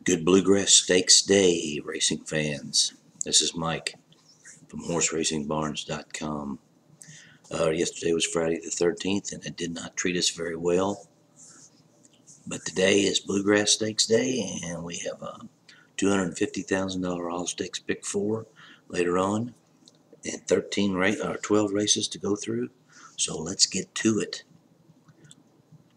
Good Bluegrass Stakes Day, racing fans. This is Mike from horseracingbarns.com. Yesterday was Friday the 13th, and it did not treat us very well. But today is Bluegrass Stakes Day, and we have a $250,000 All Stakes Pick 4 later on, and 12 races to go through. So let's get to it.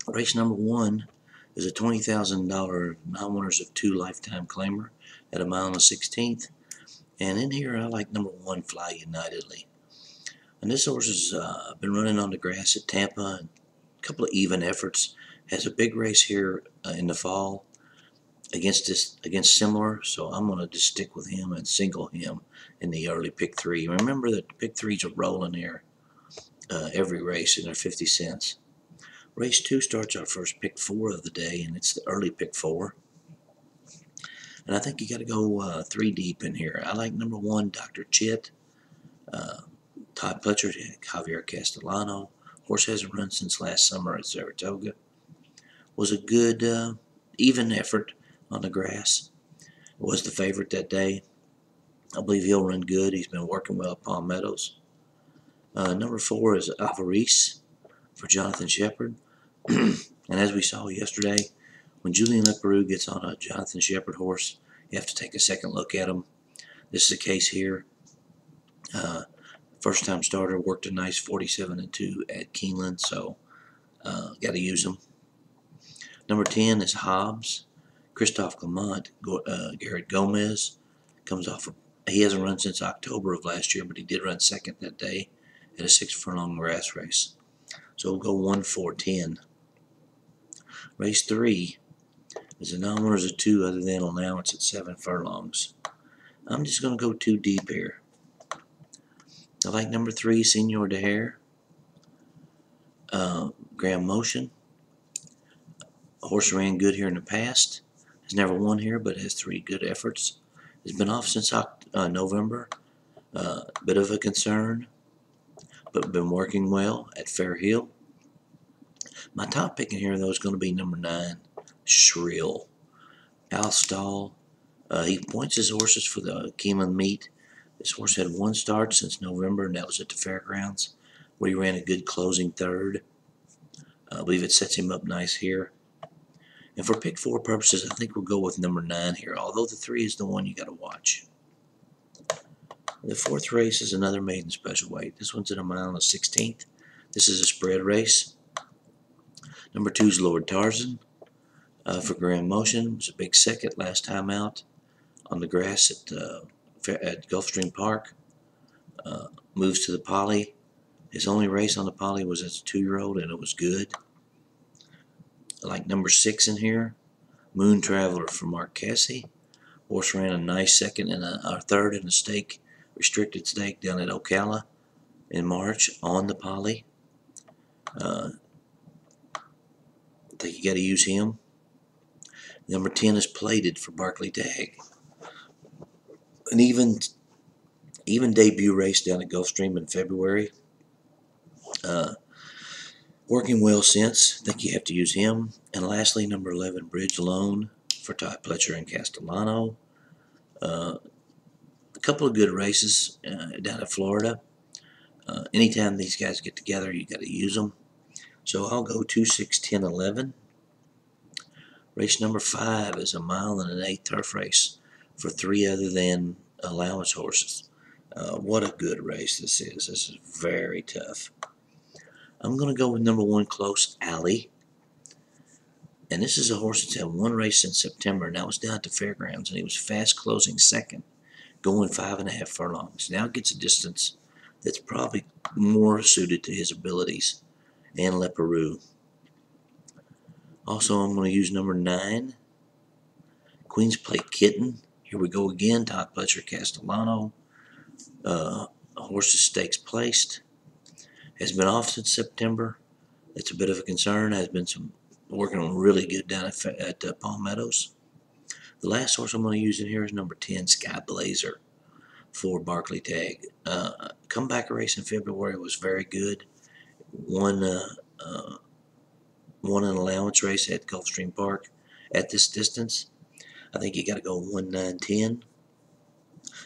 Race number 1 is a $20,000 non-winners of 2 lifetime claimer at a mile and a 16th. And in here, I like number 1, Fly Unitedly. And this horse has been running on the grass at Tampa. A couple of even efforts. Has a big race here in the fall against similar. So I'm going to just stick with him and single him in the early pick 3. Remember that the pick 3s are rolling here every race, and they're 50 cents. Race 2 starts our first pick 4 of the day, and it's the early pick 4. And I think you got to go 3 deep in here. I like number 1, Dr. Chit. Todd Pletcher, Javier Castellano. Horse hasn't run since last summer at Saratoga. Was a good, even effort on the grass. Was the favorite that day. I believe he'll run good. He's been working well at Palm Meadows. Number 4 is Avarice for Jonathan Shepard. And as we saw yesterday, when Julian Leparoux gets on a Jonathan Shepard horse, you have to take a second look at him. This is the case here. First time starter, worked a nice 47-2 at Keeneland, so got to use him. Number 10 is Hobbs. Christophe Clement, Garrett Gomez comes off. He hasn't run since October of last year, but he did run second that day at a 6-furlong grass race. So we'll go 1, 4, 10. Race 3 is a non-winners of 2 other than allowance at 7 furlongs. I'm just going to go 2 deep here. I like number 3, Senor de Hare. Graham Motion. Horse ran good here in the past. Has never won here, but has 3 good efforts. Has been off since November. Bit of a concern, but been working well at Fair Hill. My top pick in here, though, is going to be number 9, Shrill. Al Stahl. He points his horses for the Keeneland meet. This horse had 1 start since November, and that was at the fairgrounds, where he ran a good closing 3rd. I believe it sets him up nice here. And for pick 4 purposes, I think we'll go with number 9 here, although the 3 is the one you got to watch. The 4th race is another maiden special weight. This one's at a mile and a 16th. This is a spread race. Number 2 is Lord Tarzan for Graham Motion. It was a big second last time out on the grass at Gulfstream Park. Moves to the Poly. His only race on the Poly was as a 2-year-old, and it was good. I like number 6 in here, Moon Traveler for Mark Cassie. Horse ran a nice second and a 3rd in a stake, restricted stake down at Ocala in March on the Poly. I think you got to use him. Number 10 is Plated for Barclay Tagg. An even debut race down at Gulfstream in February. Working well since. I think you have to use him. And lastly, number 11, Bridge Loan for Todd Pletcher and Castellano. A couple of good races down at Florida. Anytime these guys get together, you got to use them. So I'll go 2, 6, 10, 11. Race number 5 is a mile and an 1/8 turf race for 3 other than allowance horses. What a good race this is. This is very tough. I'm going to go with number 1, Close Alley. And this is a horse that's had 1 race since September, and that was down at the fairgrounds, and he was fast closing 2nd, going 5.5 furlongs. Now it gets a distance that's probably more suited to his abilities and Leparoux. Also, I'm going to use number 9, Queen's Plate Kitten. Here we go again, Todd Pletcher, Castellano. Horse's stakes placed. Has been off since September. It's a bit of a concern. Has been working on really good down at Palm Meadows. The last horse I'm going to use in here is number 10, Sky Blazer for Barclay Tagg. Comeback race in February was very good. Won an allowance race at Gulfstream Park at this distance. I think you got to go 1, 9, 10.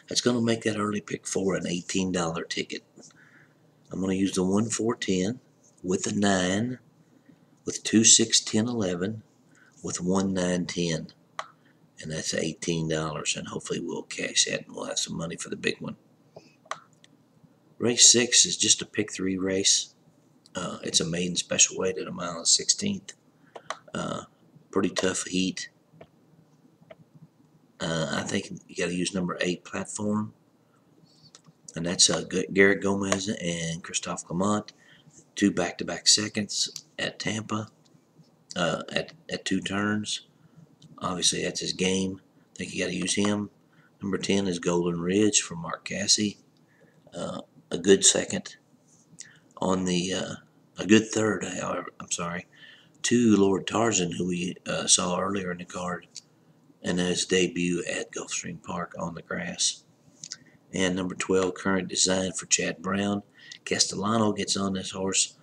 That's going to make that early pick 4 an $18 ticket. I'm going to use the 1, 4, 10 with a 9, with 2, 6, 10, 11, with 1, 9, 10. And that's $18, and hopefully we'll cash that and we'll have some money for the big one. Race 6 is just a pick 3 race. It's a maiden special weight at 1 1/16. Pretty tough heat. I think you got to use number 8 platform, and that's Garrett Gomez and Christophe Clement, 2 back-to-back seconds at Tampa at 2 turns. Obviously, that's his game. I think you got to use him. Number 10 is Golden Ridge from Mark Cassie. A good second on the a good third. However, I'm sorry, to Lord Tarzan, who we saw earlier in the card, and his debut at Gulfstream Park on the grass. And number 12, Current Design for Chad Brown. Castellano gets on this horse.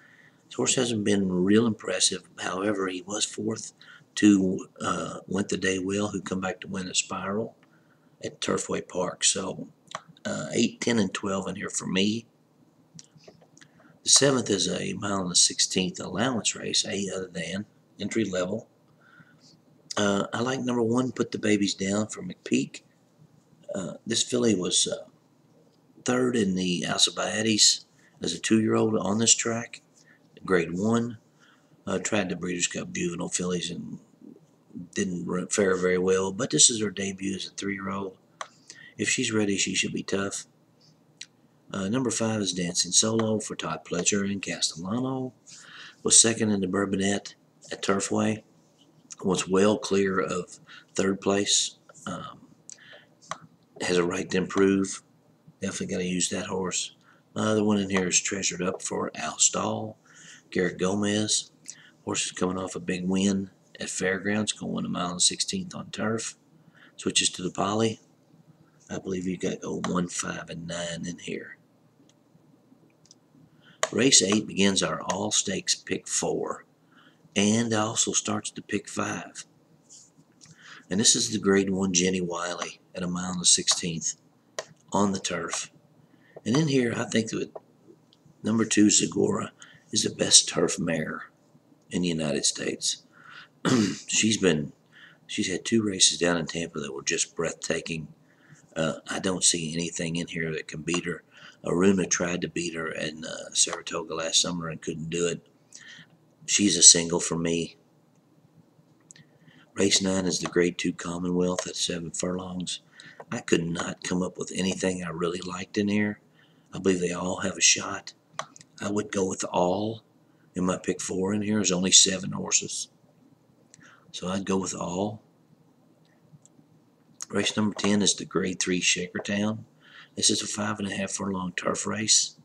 This horse hasn't been real impressive. However, he was 4th to Went the Day Well, who come back to win the Spiral at Turfway Park. So 8, 10, and 12 in here for me. The 7th is a 1 1/16 allowance race, A other than, entry level. I like number 1, Put the Babies Down for McPeak. This filly was 3rd in the Alcibiades as a 2-year-old on this track, grade 1. Tried the Breeders' Cup juvenile fillies and didn't fare very well, but this is her debut as a 3-year-old. If she's ready, she should be tough. Number 5 is Dancing Solo for Todd Pletcher and Castellano. Was 2nd in the Bourbonette at Turfway. Was well clear of 3rd place. Has a right to improve. Definitely got to use that horse. The one in here is Treasured Up for Al Stahl. Garrett Gomez. Horse is coming off a big win at Fairgrounds, going 1 1/16 on turf. Switches to the poly. I believe you got to go 1, 5, and 9 in here. Race 8 begins our all stakes pick 4, and also starts the pick 5. And this is the grade 1 Jenny Wiley at 1 1/16 on the turf. And in here, I think that number 2 Zagora is the best turf mare in the United States. She's had 2 races down in Tampa that were just breathtaking. I don't see anything in here that can beat her. Aruna tried to beat her in Saratoga last summer and couldn't do it. She's a single for me. Race 9 is the grade 2 Commonwealth at 7 furlongs. I could not come up with anything I really liked in here. I believe they all have a shot. I would go with all in my pick 4 in here. There's only 7 horses. So I'd go with all. Race number 10 is the grade 3 Shakertown. This is a 5.5 furlong turf race.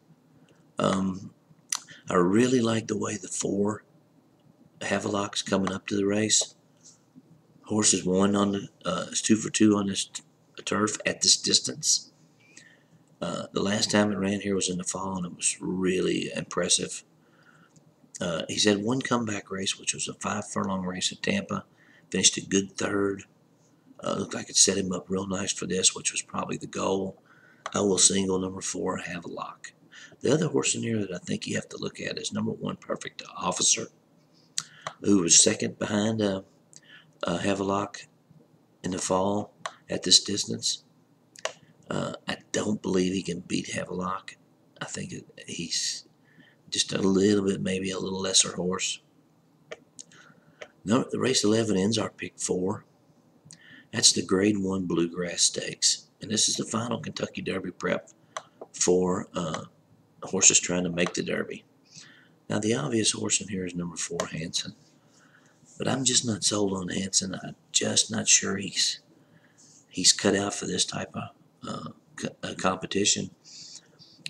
I really like the way the 4 Havelock's coming up to the race. Horse is 1 on the is 2 for 2 on this turf at this distance. The last time it ran here was in the fall, and it was really impressive. He's had 1 comeback race, which was a 5 furlong race at Tampa. Finished a good 3rd. Looked like it set him up real nice for this, which was probably the goal. I will single number 4 Havelock. The other horse in here that I think you have to look at is number 1 Perfect Officer, who was 2nd behind Havelock in the fall at this distance. I don't believe he can beat Havelock. I think he's just a little bit, maybe a little lesser horse. No, the race 11 ends our pick 4. That's the grade 1 Bluegrass Stakes. And this is the final Kentucky Derby prep for horses trying to make the Derby. Now, the obvious horse in here is number 4 Hanson. But I'm just not sold on Hanson. I'm just not sure he's cut out for this type of competition.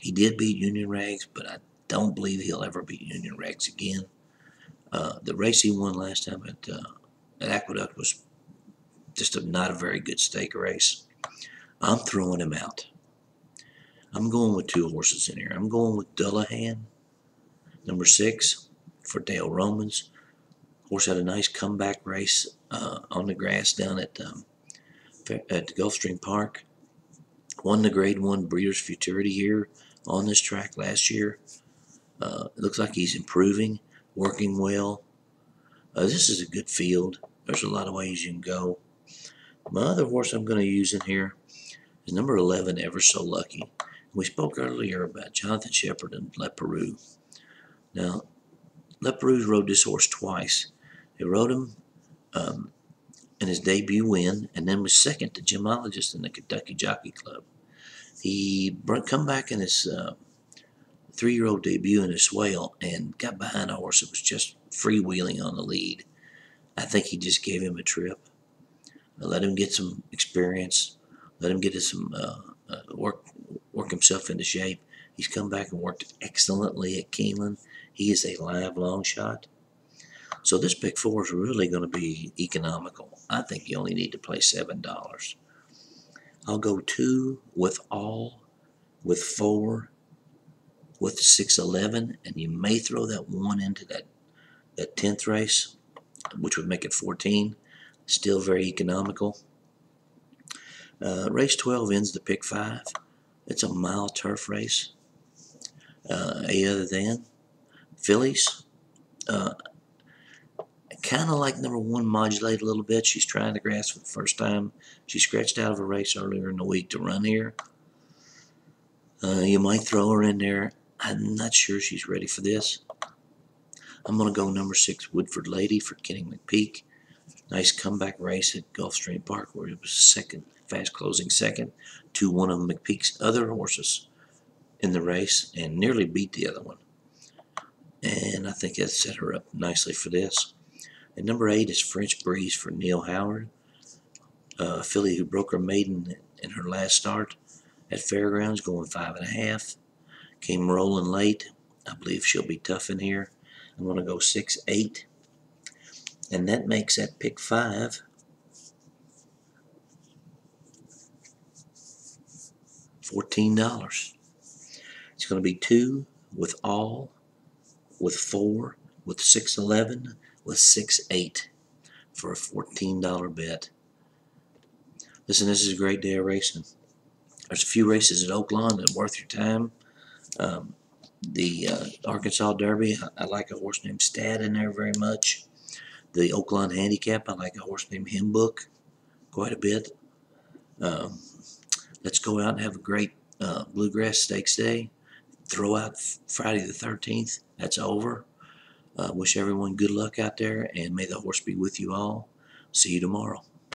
He did beat Union Rags, but I don't believe he'll ever beat Union Rags again. The race he won last time at Aqueduct was just not a very good stake race. I'm throwing him out. I'm going with 2 horses in here. I'm going with Dullahan, number 6, for Dale Romans. Horse had a nice comeback race on the grass down at at the Gulfstream Park. Won the Grade 1 Breeders' Futurity here on this track last year. It looks like he's improving, working well. This is a good field. There's a lot of ways you can go. My other horse I'm going to use in here is number 11, Ever So Lucky. We spoke earlier about Jonathan Shepard and Leperoux. Now, Leperoux's rode this horse twice. He rode him in his debut win, and then was second to Gemologist in the Kentucky Jockey Club. He come back in his 3-year-old debut in his swale and got behind a horse that was just freewheeling on the lead. I think he just gave him a trip. Let him get some experience. Let him get some work himself into shape. He's come back and worked excellently at Keeneland. He is a live long shot. So this pick 4 is really going to be economical. I think you only need to play $7. I'll go 2 with all, with 4, with 6-11, and you may throw that 1 into that 10th race, which would make it 14. Still very economical. Race 12 ends the pick 5. It's a mile turf race. Other than fillies, kind of like number 1, Modulate a little bit. She's trying the grass for the first time. She scratched out of a race earlier in the week to run here. You might throw her in there. I'm not sure she's ready for this. I'm going to go number 6, Woodford Lady for Kenny McPeak. Nice comeback race at Gulfstream Park where it was second, fast closing second to one of McPeak's other horses in the race and nearly beat the other one. And I think that set her up nicely for this. And number 8 is French Breeze for Neil Howard, a filly who broke her maiden in her last start at Fairgrounds, going 5.5. Came rolling late. I believe she'll be tough in here. I'm going to go 6-8. And that makes that pick 5 $14. It's going to be 2 with all, with 4, with 6-11, with 6-8 for a $14 bet. Listen, this is a great day of racing. There's a few races at Oaklawn that are worth your time. The Arkansas Derby, I like a horse named Stad in there very much. The Oaklawn Handicap, I like a horse named Hymnbook quite a bit. Let's go out and have a great Bluegrass Stakes Day. Throw out Friday the 13th. That's over. Wish everyone good luck out there, and may the horse be with you all. See you tomorrow.